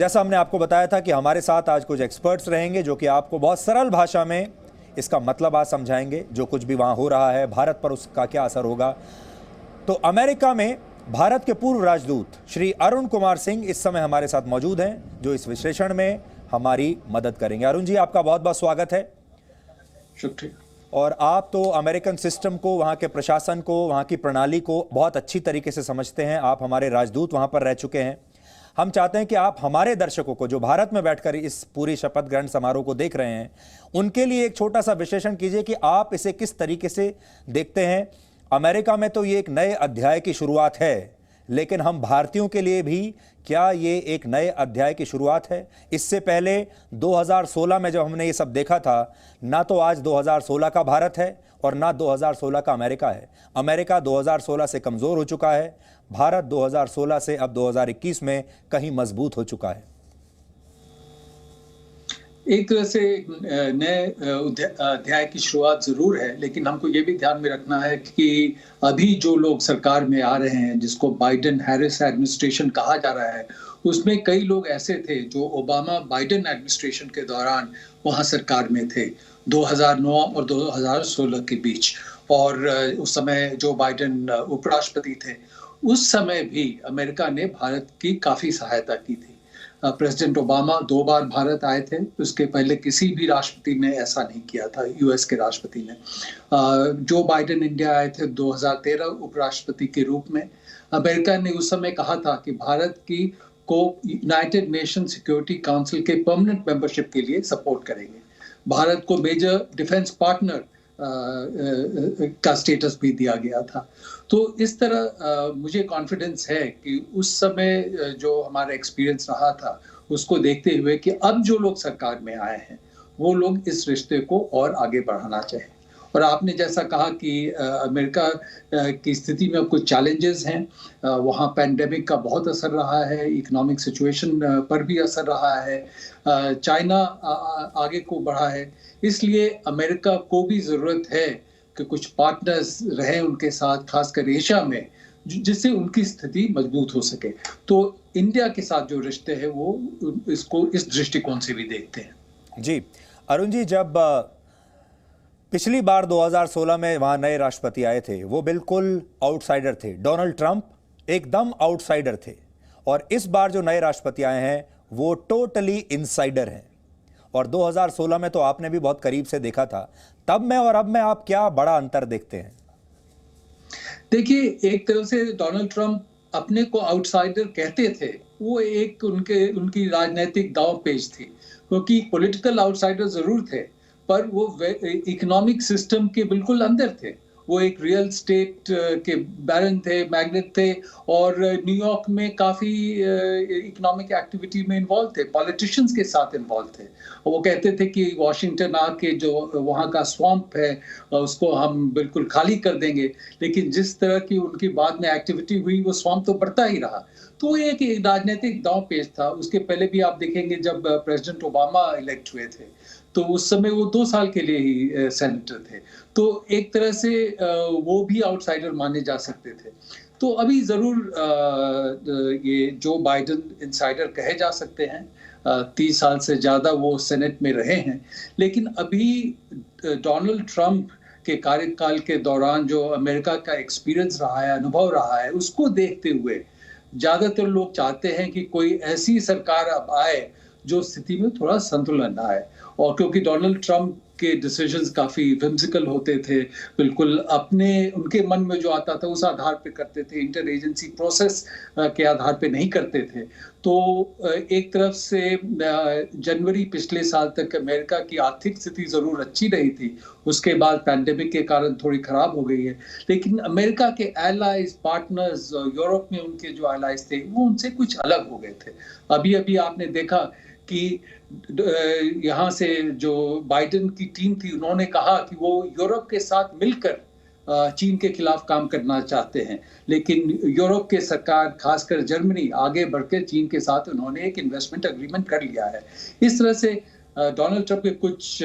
जैसा हमने आपको बताया था कि हमारे साथ आज कुछ एक्सपर्ट्स रहेंगे जो कि आपको बहुत सरल भाषा में इसका मतलब आज समझाएंगे। जो कुछ भी वहाँ हो रहा है भारत पर उसका क्या असर होगा। तो अमेरिका में भारत के पूर्व राजदूत श्री अरुण कुमार सिंह इस समय हमारे साथ मौजूद हैं, जो इस विश्लेषण में हमारी मदद करेंगे। अरुण जी, आपका बहुत बहुत स्वागत है। शुक्रिया। और आप तो अमेरिकन सिस्टम को, वहाँ के प्रशासन को, वहाँ की प्रणाली को बहुत अच्छी तरीके से समझते हैं। आप हमारे राजदूत वहाँ पर रह चुके हैं। हम चाहते हैं कि आप हमारे दर्शकों को, जो भारत में बैठकर इस पूरी शपथ ग्रहण समारोह को देख रहे हैं, उनके लिए एक छोटा सा विश्लेषण कीजिए कि आप इसे किस तरीके से देखते हैं। अमेरिका में तो ये एक नए अध्याय की शुरुआत है, लेकिन हम भारतीयों के लिए भी क्या ये एक नए अध्याय की शुरुआत है? इससे पहले 2016 में जब हमने ये सब देखा था, ना तो आज 2016 का भारत है और ना 2016 का अमेरिका है। अमेरिका 2016 से कमज़ोर हो चुका है, भारत 2016 से अब 2021 में कहीं मजबूत हो चुका है। एक तरह से नए अध्याय की शुरुआत जरूर है, लेकिन हमको ये भी ध्यान में रखना है कि अभी जो लोग सरकार में आ रहे हैं, जिसको बाइडेन हैरिस एडमिनिस्ट्रेशन कहा जा रहा है, उसमें कई लोग ऐसे थे जो ओबामा बाइडेन एडमिनिस्ट्रेशन के दौरान वहां सरकार में थे 2009 और 2016 के बीच। और उस समय जो बाइडेन उपराष्ट्रपति थे, उस समय भी अमेरिका ने भारत की काफी सहायता की थी। प्रेसिडेंट ओबामा 2 बार भारत आए थे, उसके पहले किसी भी राष्ट्रपति ने ऐसा नहीं किया था, यूएस के राष्ट्रपति ने। जो बाइडेन इंडिया आए थे 2013 उपराष्ट्रपति के रूप में। अमेरिका ने उस समय कहा था कि भारत की को यूनाइटेड नेशन सिक्योरिटी काउंसिल के परमानेंट मेंबरशिप के लिए सपोर्ट करेंगे। भारत को मेजर डिफेंस पार्टनर का स्टेटस भी दिया गया था। तो इस तरह मुझे कॉन्फिडेंस है कि उस समय जो हमारा एक्सपीरियंस रहा था, उसको देखते हुए कि अब जो लोग सरकार में आए हैं, वो लोग इस रिश्ते को और आगे बढ़ाना चाहें। और आपने जैसा कहा कि अमेरिका की स्थिति में अब कुछ चैलेंजेस हैं। वहाँ पैंडेमिक का बहुत असर रहा है, इकोनॉमिक सिचुएशन पर भी असर रहा है, चाइना आगे को बढ़ा है। इसलिए अमेरिका को भी ज़रूरत है कि कुछ पार्टनर्स रहें उनके साथ, खासकर एशिया में, जिससे उनकी स्थिति मजबूत हो सके। तो इंडिया के साथ जो रिश्ते हैं वो इसको इस दृष्टिकोण से भी देखते हैं। जी अरुण जी, जब पिछली बार 2016 में वहाँ नए राष्ट्रपति आए थे, वो बिल्कुल आउटसाइडर थे। डोनाल्ड ट्रंप एकदम आउटसाइडर थे। और इस बार जो नए राष्ट्रपति आए हैं, वो टोटली इनसाइडर हैं। और 2016 में तो आपने भी बहुत करीब से देखा था। तब में और अब में आप क्या बड़ा अंतर देखते हैं? देखिए, एक तरह से डोनाल्ड ट्रंप अपने को आउटसाइडर कहते थे, वो एक उनकी राजनीतिक दांवपेच थी, क्योंकि पॉलिटिकल आउटसाइडर जरूर थे, पर वो इकोनॉमिक सिस्टम के बिल्कुल अंदर थे। वो एक रियल स्टेट के बैरन थे, मैग्नेट थे, और न्यूयॉर्क में काफी इकोनॉमिक एक्टिविटी में इन्वॉल्व थे, पॉलिटिशियंस के साथ इन्वॉल्व थे। और वो कहते थे कि वॉशिंगटन आके जो वहाँ का स्वैम्प है, उसको हम बिल्कुल खाली कर देंगे। लेकिन जिस तरह की उनकी बाद में एक्टिविटी हुई, वो स्वैम्प तो बढ़ता ही रहा। तो ये एक राजनीतिक दांवपेच था। उसके पहले भी आप देखेंगे, जब प्रेसिडेंट ओबामा इलेक्ट हुए थे, तो उस समय वो 2 साल के लिए ही सेनेटर थे। तो एक तरह से वो भी आउटसाइडर माने जा सकते थे। तो अभी जरूर ये जो बाइडेन इनसाइडर कहे जा सकते हैं। 30 साल से ज्यादा वो सेनेट में रहे हैं। लेकिन अभी डोनाल्ड ट्रंप के कार्यकाल के दौरान जो अमेरिका का एक्सपीरियंस रहा है, अनुभव रहा है, उसको देखते हुए ज्यादातर लोग चाहते हैं कि कोई ऐसी सरकार अब आए जो स्थिति में थोड़ा संतुलन आए। और क्योंकि डोनाल्ड ट्रंप के डिसीजंस काफी विम्सिकल होते थे, बिल्कुल अपने उनके मन में जो आता था उस आधार पे करते थे, इंटर एजेंसी प्रोसेस के आधार पे नहीं करते थे। तो एक तरफ से जनवरी पिछले साल तक अमेरिका की आर्थिक स्थिति जरूर अच्छी रही थी, उसके बाद पैंडेमिक के कारण थोड़ी खराब हो गई है। लेकिन अमेरिका के एलाइज, पार्टनर्स, यूरोप में उनके जो एलाइज थे, वो उनसे कुछ अलग हो गए थे। अभी अभी आपने देखा कि यहाँ से जो बाइडेन की टीम थी, उन्होंने कहा कि वो यूरोप के साथ मिलकर चीन के खिलाफ काम करना चाहते हैं। लेकिन यूरोप के सरकार, खासकर जर्मनी, आगे बढ़कर चीन के साथ उन्होंने एक इन्वेस्टमेंट एग्रीमेंट कर लिया है। इस तरह से डोनाल्ड ट्रंप के कुछ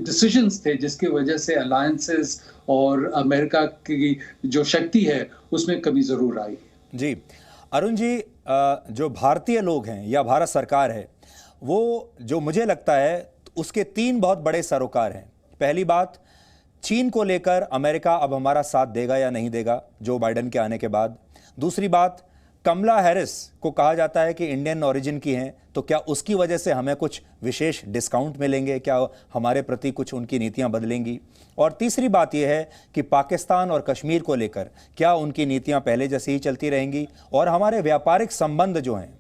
डिसीजंस थे जिसकी वजह से अलायंसेस और अमेरिका की जो शक्ति है उसमें कमी जरूर आई। जी अरुण जी, जो भारतीय लोग हैं या भारत सरकार है, वो जो मुझे लगता है उसके तीन बहुत बड़े सरोकार हैं। पहली बात, चीन को लेकर अमेरिका अब हमारा साथ देगा या नहीं देगा जो बाइडेन के आने के बाद। दूसरी बात, कमला हैरिस को कहा जाता है कि इंडियन ओरिजिन की हैं, तो क्या उसकी वजह से हमें कुछ विशेष डिस्काउंट मिलेंगे, क्या हमारे प्रति कुछ उनकी नीतियां बदलेंगी। और तीसरी बात यह है कि पाकिस्तान और कश्मीर को लेकर क्या उनकी नीतियां पहले जैसी ही चलती रहेंगी और हमारे व्यापारिक संबंध जो हैं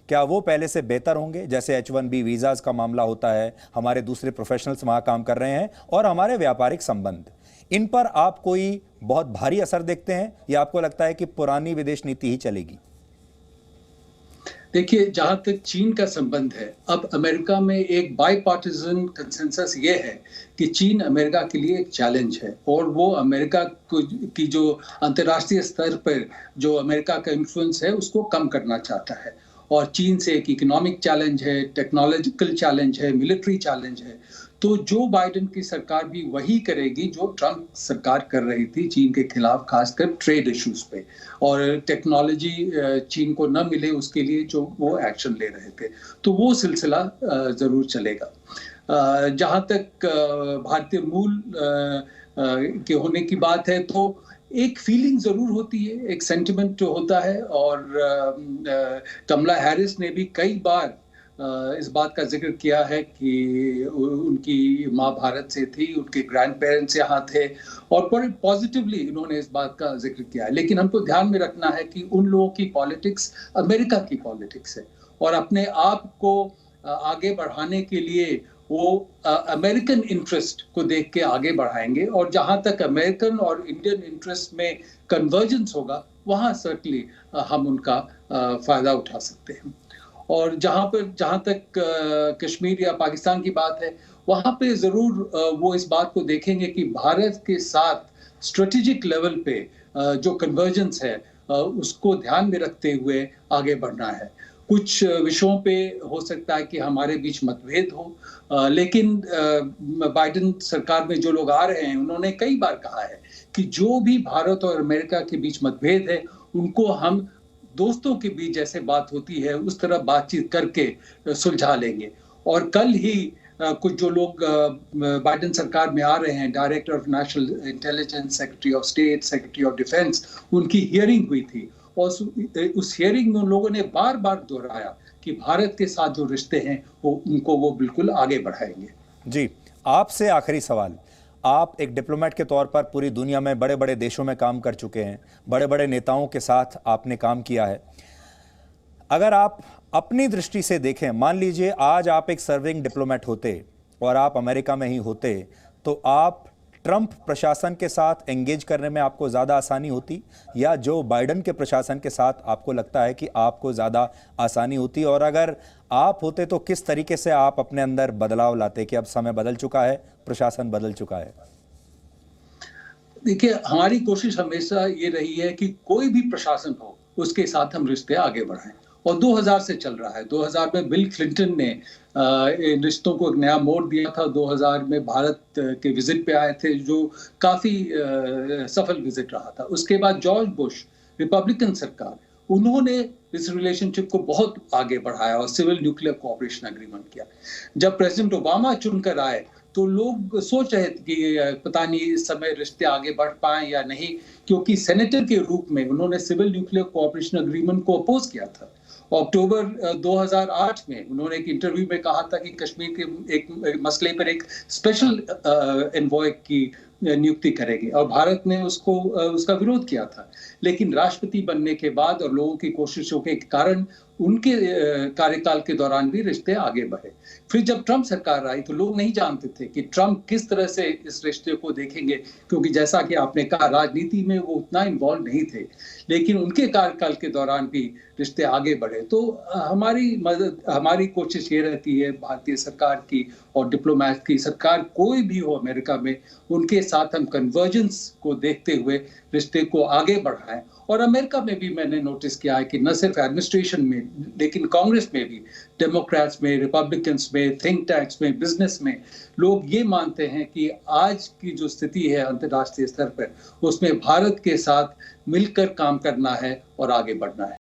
क्या वो पहले से बेहतर होंगे। जैसे H1B वीज़ाज़ का मामला होता है, हमारे दूसरे प्रोफेशनल्स वहाँ काम कर रहे हैं, और हमारे व्यापारिक संबंध, इन पर आप कोई बहुत भारी असर देखते हैं या आपको लगता है कि पुरानी विदेश नीति ही चलेगी? देखिए, जहां तक चीन का संबंध है, अब अमेरिका में एक बाईपार्टिजन कंसेंसस ये है कि चीन अमेरिका के लिए एक चैलेंज है और वो अमेरिका की जो अंतर्राष्ट्रीय स्तर पर जो अमेरिका का इन्फ्लुएंस है उसको कम करना चाहता है। और चीन से एक इकोनॉमिक चैलेंज है, टेक्नोलॉजिकल चैलेंज है, मिलिट्री चैलेंज है। तो जो बाइडेन की सरकार भी वही करेगी जो ट्रंप सरकार कर रही थी चीन के खिलाफ, खासकर ट्रेड इश्यूज पे, और टेक्नोलॉजी चीन को न मिले उसके लिए जो वो एक्शन ले रहे थे। तो वो सिलसिला जरूर चलेगा। जहां तक भारतीय मूल के होने की बात है, तो एक फीलिंग जरूर होती है, एक सेंटिमेंट जो होता है। और कमला हैरिस ने भी कई बार इस बात का जिक्र किया है कि उनकी माँ भारत से थी, उनके ग्रैंड पेरेंट्स यहाँ थे, और बड़े पॉजिटिवली उन्होंने इस बात का जिक्र किया है। लेकिन हमको ध्यान में रखना है कि उन लोगों की पॉलिटिक्स अमेरिका की पॉलिटिक्स है, और अपने आप को आगे बढ़ाने के लिए वो अमेरिकन इंटरेस्ट को देख के आगे बढ़ाएंगे। और जहां तक अमेरिकन और इंडियन इंटरेस्ट में कन्वर्जेंस होगा, वहां सर्टनली हम उनका फायदा उठा सकते हैं। और जहां तक कश्मीर या पाकिस्तान की बात है, वहां पे जरूर वो इस बात को देखेंगे कि भारत के साथ स्ट्रेटेजिक लेवल पे जो कन्वर्जेंस है उसको ध्यान में रखते हुए आगे बढ़ना है। कुछ विषयों पे हो सकता है कि हमारे बीच मतभेद हो, लेकिन बाइडेन सरकार में जो लोग आ रहे हैं उन्होंने कई बार कहा है कि जो भी भारत और अमेरिका के बीच मतभेद है उनको हम दोस्तों के बीच जैसे बात होती है उस तरह बातचीत करके सुलझा लेंगे। और कल ही कुछ जो लोग बाइडेन सरकार में आ रहे हैं, director of national intelligence, secretary of state, secretary of defence, उनकी हियरिंग हुई थी। और उस हियरिंग में उन लोगों ने बार बार दोहराया कि भारत के साथ जो रिश्ते हैं वो बिल्कुल आगे बढ़ाएंगे। जी, आपसे आखिरी सवाल। आप एक डिप्लोमेट के तौर पर पूरी दुनिया में बड़े बड़े देशों में काम कर चुके हैं, बड़े बड़े नेताओं के साथ आपने काम किया है। अगर आप अपनी दृष्टि से देखें, मान लीजिए आज आप एक सर्विंग डिप्लोमेट होते और आप अमेरिका में ही होते, तो आप ट्रंप प्रशासन के साथ एंगेज करने में आपको ज़्यादा आसानी होती या जो बाइडेन के प्रशासन के साथ आपको लगता है कि आपको ज़्यादा आसानी होती? और अगर आप होते तो किस तरीके से आप अपने अंदर बदलाव लाते कि अब समय बदल चुका है, प्रशासन बदल चुका है? देखिए, हमारी कोशिश हमेशा ये रही है कि कोई भी प्रशासन हो उसके साथ हम रिश्ते आगे बढ़ाएं, और 2000 से चल रहा है। 2000 में बिल क्लिंटन ने इन रिश्तों को एक नया मोड़ दिया था। 2000 में भारत के विजिट पे आए थे, जो काफी सफल विजिट रहा था। उसके बाद जॉर्ज बुश, रिपब्लिकन सरकार, उन्होंने इस रिलेशनशिप को बहुत आगे बढ़ाया और सिविल न्यूक्लियर कोऑपरेशन एग्रीमेंट किया। जब प्रेसिडेंट ओबामा चुनकर आए तो लोग सोच रहे थे कि पता नहीं इस समय रिश्ते आगे बढ़ पाए या नहीं, क्योंकि सेनेटर के रूप में उन्होंने सिविल न्यूक्लियर कोऑपरेशन एग्रीमेंट को अपोज किया था। अक्टूबर 2008 में उन्होंने एक इंटरव्यू में कहा था कि कश्मीर के एक मसले पर एक स्पेशल एनवॉय की नियुक्ति करेंगे, और भारत ने उसका विरोध किया था। लेकिन राष्ट्रपति बनने के बाद और लोगों की कोशिशों के कारण उनके कार्यकाल के दौरान भी रिश्ते आगे बढ़े। फिर जब ट्रंप सरकार आई तो लोग नहीं जानते थे कि ट्रंप किस तरह से इस रिश्ते को देखेंगे, क्योंकि जैसा कि आपने कहा राजनीति में वो उतना इन्वॉल्व नहीं थे। लेकिन उनके कार्यकाल के दौरान भी रिश्ते आगे बढ़े। तो हमारी कोशिश ये रहती है, भारतीय सरकार की और डिप्लोमैट की, सरकार कोई भी हो अमेरिका में, उनके साथ हम कन्वर्जेंस को देखते हुए रिश्ते को आगे बढ़ाएं। और अमेरिका में भी मैंने नोटिस किया है कि न सिर्फ एडमिनिस्ट्रेशन में लेकिन कांग्रेस में भी, डेमोक्रेट्स में, रिपब्लिकन्स में, थिंक टैंक्स में, बिजनेस में, लोग ये मानते हैं कि आज की जो स्थिति है अंतर्राष्ट्रीय स्तर पर, उसमें भारत के साथ मिलकर काम करना है और आगे बढ़ना है।